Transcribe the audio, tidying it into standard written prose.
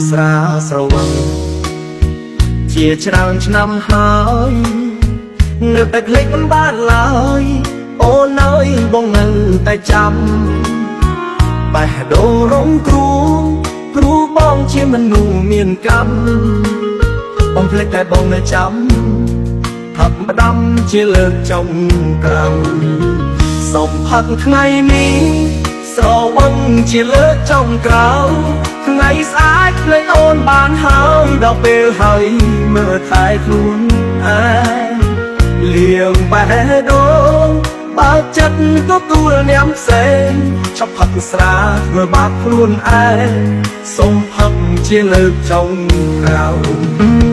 ស្រាស្រវឹងជាច្រើនឆ្នាំហើយនៅតែភ្លេចមិនបានឡើយអូនអើយបងនៅតែចាំបេះដូងរងគ្រូបងជាមនុស្សមានកម្មបងភ្លេចតែបងនៅចាំផឹកផ្ដាំជាលើកចុងក្រោយសូមផឹកថ្ងៃនេះស្រវឹងជាលើកចុងក្រោយថ្ងៃស្អាតភ្លេចអូនបានហើយដល់ពេលហើយមើលតែខ្លួនឯងលៀងបេះដូងបើចិត្តទទួលញ៉ាំផ្សេងឈប់ផឹកស្រាធ្វើបាបខ្លួនឯងសូមផឹកជាលើកចុងក្រោយ